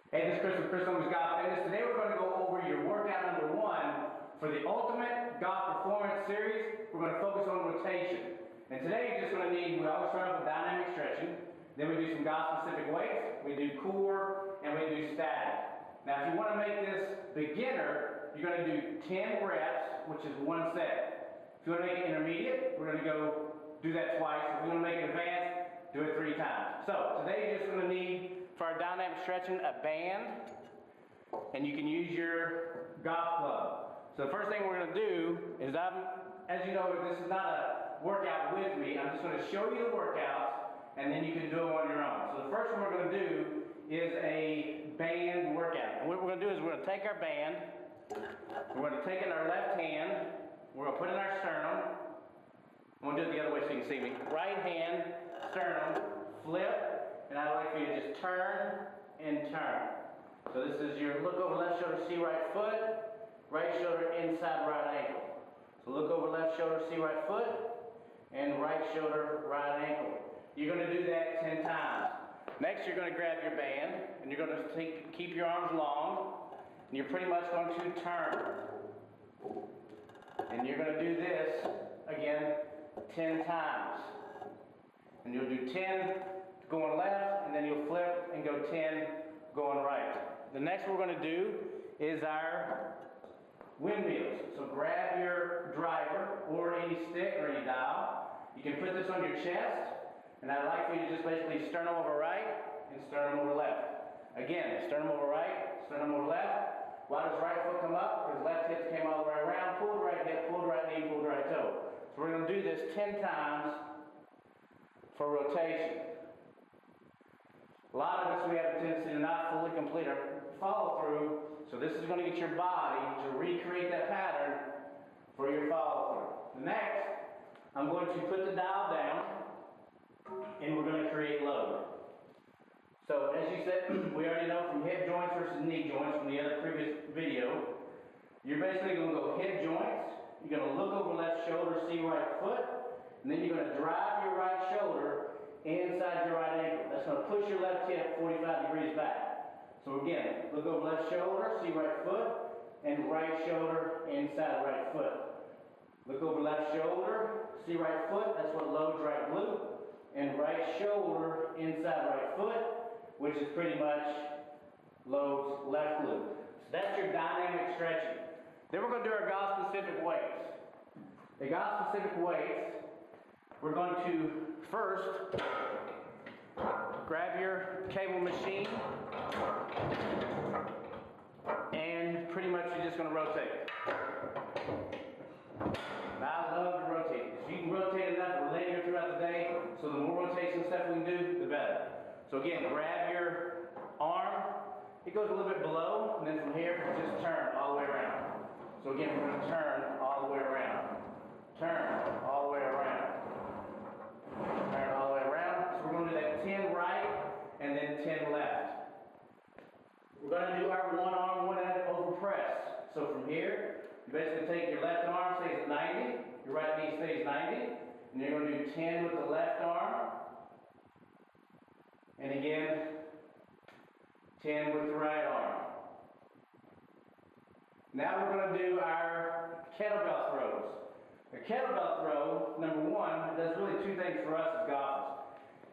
Hey, this is Chris with Chris Owens Golf Fitness. Today we're going to go over your workout number 1 for the Ultimate Golf Performance Series. We're going to focus on rotation. And today you're just going to need, we always start off with dynamic stretching. Then we do some golf-specific weights. We do core and we do static. Now if you want to make this beginner, you're going to do 10 reps, which is 1 set. If you want to make it intermediate, we're going to go do that twice. If you want to make it advanced, do it 3 times. So today you're just going to need, for our dynamic stretching, a band, and you can use your golf club. So the first thing we're going to do is, as you know, this is not a workout with me. I'm just going to show you the workouts, and then you can do them on your own. So the first one we're going to do is a band workout. And what we're going to do is we're going to take our band, we're going to take it in our left hand, we're going to put it in our sternum. I'm going to do it the other way so you can see me. Right hand, sternum, flip. And I'd like for you to just turn and turn. So this is your look over left shoulder, see right foot, right shoulder inside right ankle. So look over left shoulder, see right foot, and right shoulder, right ankle. You're going to do that 10 times. Next you're going to grab your band, and you're going to keep your arms long, and you're pretty much going to turn. And you're going to do this, again, 10 times. And you'll do 10 going left, and then you'll flip and go 10 going right. The next one we're going to do is our windmills. So grab your driver or any stick or any dial. You can put this on your chest, and I'd like for you to just basically sternum over right and sternum over left. Again, sternum over right, sternum over left. Why does right foot come up? Because left hips came all the way around. Pull the right hip, pull the right knee, pull the right toe. So we're going to do this 10 times for rotation. A lot of us, we have a tendency to not fully complete our follow through, so this is going to get your body to recreate that pattern for your follow through. Next, I'm going to put the dial down, and we're going to create load. So as you said, we already know from hip joints versus knee joints from the other previous video, you're basically going to go hip joints, you're going to look over left shoulder, see right foot, and then you're going to drive your right shoulder inside your right ankle. That's going to push your left hip 45 degrees back. So again, look over left shoulder, see right foot, and right shoulder inside right foot. Look over left shoulder, see right foot, that's what loads right glute, and right shoulder inside right foot, which is pretty much loads left glute. So that's your dynamic stretching. Then we're going to do our golf-specific weights. The golf-specific weights, we're going to first grab your cable machine, and pretty much you're just going to rotate. Now I love to rotate. If you can rotate enough, we're linear throughout the day, so the more rotation stuff we can do, the better. So again, grab your arm. It goes a little bit below, and then from here, just turn all the way around. So again, we're going to turn all the way around. Turn all the way around. Turn all the way around. So we're going to do that 10 right and then 10 left. We're going to do our one arm, one hand over press. So from here, you basically take your left arm, stays at 90, your right knee stays 90, and you're going to do 10 with the left arm, and again, 10 with the right arm. Now we're going to do our kettlebell throws. A kettlebell throw, number 1, does really 2 things for us as golfers.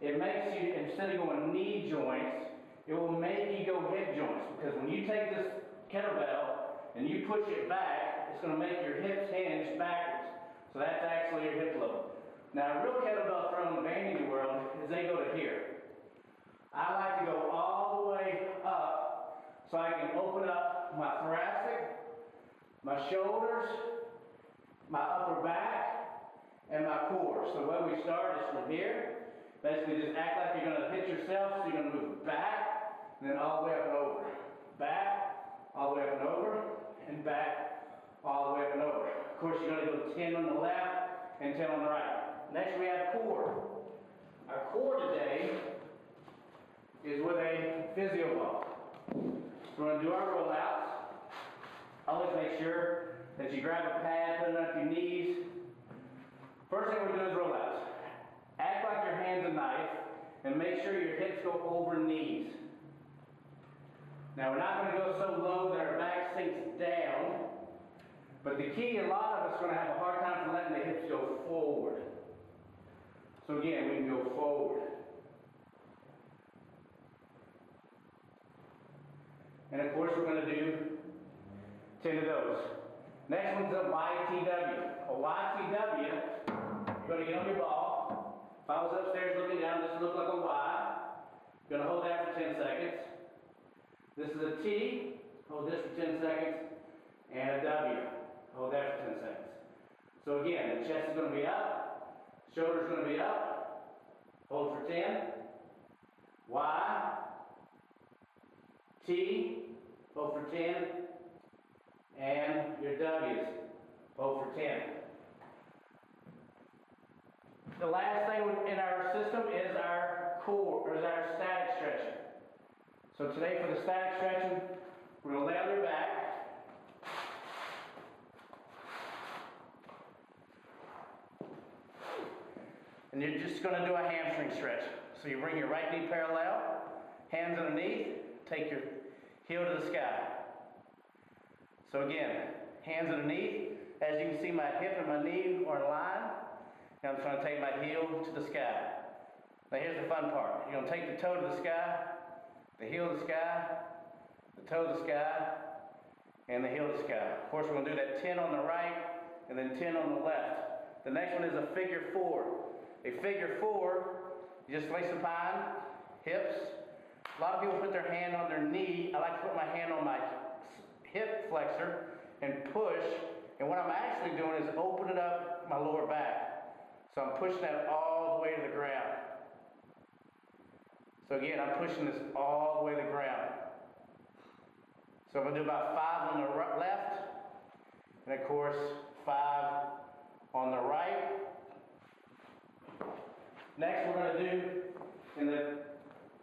It makes you, instead of going knee joints, it will make you go hip joints. Because when you take this kettlebell and you push it back, it's going to make your hips hinge backwards. So that's actually your hip load. Now a real kettlebell throw in the banding world is they go to here. I like to go all the way up so I can open up my thoracic, my shoulders, my upper back, and my core. So the way we start is from here. Basically just act like you're going to hit yourself, so you're going to move back, and then all the way up and over. Back, all the way up and over, and back, all the way up and over. Of course, you're going to go 10 on the left and 10 on the right. Next we have core. Our core today is with a physio ball. So we're going to do our rollouts. Always make sure that you grab a pad, put it up your knees. First thing we're doing is rollouts. Act like your hand's a knife and make sure your hips go over knees. Now we're not going to go so low that our back sinks down, but the key, a lot of us are going to have a hard time letting the hips go forward. So again, we can go forward. And of course, we're going to do 10 of those. Next one's a YTW. A YTW, you're going to get on your ball. If I was upstairs looking down, this would look like a Y. You're going to hold that for 10 seconds. This is a T. Hold this for 10 seconds. And a W. Hold that for 10 seconds. So again, the chest is going to be up. Shoulders going to be up. Hold for 10. Y. T. Hold for 10. And your W's. Hold for 10. The last thing in our system is our core, or is our static stretching. So today for the static stretching, we're going to lay on your back. And you're just going to do a hamstring stretch. So you bring your right knee parallel, hands underneath, take your heel to the sky. So again, hands underneath. As you can see, my hip and my knee are in line. And I'm trying to take my heel to the sky. Now here's the fun part. You're going to take the toe to the sky, the heel to the sky, the toe to the sky, and the heel to the sky. Of course, we're going to do that 10 on the right and then 10 on the left. The next one is a figure 4. A figure 4, you just lay supine, hips. A lot of people put their hand on their knee. I like to put my hand on my hip flexor and push. And what I'm actually doing is opening up my lower back. So I'm pushing that all the way to the ground. So again, I'm pushing this all the way to the ground. So I'm going to do about 5 on the left, and of course 5 on the right. Next, we're going to do, in the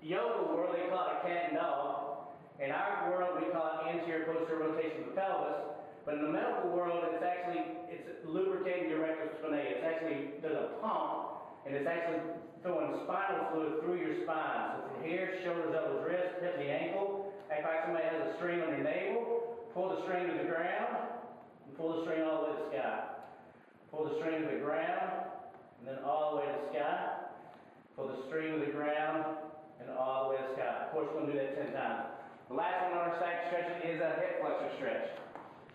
yoga world, they call it a cat and dog. In our world, we call it anterior posterior rotation of the pelvis. But in the medical world, it's lubricating your rectus spinae. It's actually, there's a pump, and it's actually throwing spinal fluid through your spine. So from here, shoulders, elbows, wrists, hip, knee, ankle. Act like somebody has a string on your navel. Pull the string to the ground, and pull the string all the way to the sky. Pull the string to the ground, and then all the way to the sky. Pull the string to the ground, and all the way to the sky. Of course, we're going to do that 10 times. The last one on our static stretching is a hip flexor stretch.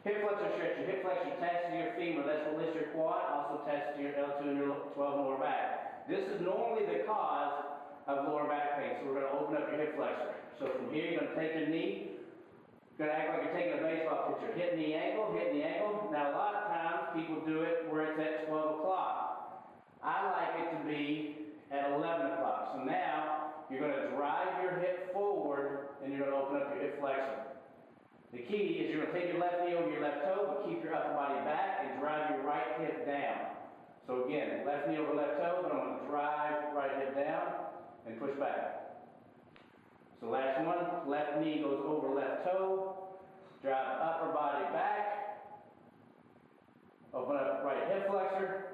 Hip flexor stretch. Your hip flexor attaches to your femur. That's what lifts your quad, also attaches to your L2 and your 12 lower back. This is normally the cause of lower back pain. So we're going to open up your hip flexor. So from here, you're going to take your knee. You're going to act like you're taking a baseball pitcher. Hit knee, ankle, hit knee, ankle. Now, a lot of times, people do it where it's at 12 o'clock. I like it to be at 11 o'clock. So now, you're going to drive your hip forward, and you're going to open up your hip flexor. The key is you're going to take your left knee over your left toe, but keep your upper body back and drive your right hip down. So again, left knee over left toe, but I'm going to drive right hip down and push back. So last one, left knee goes over left toe, drive upper body back, open up right hip flexor.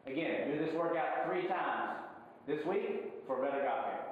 Again, do this workout 3 times this week for better golf game.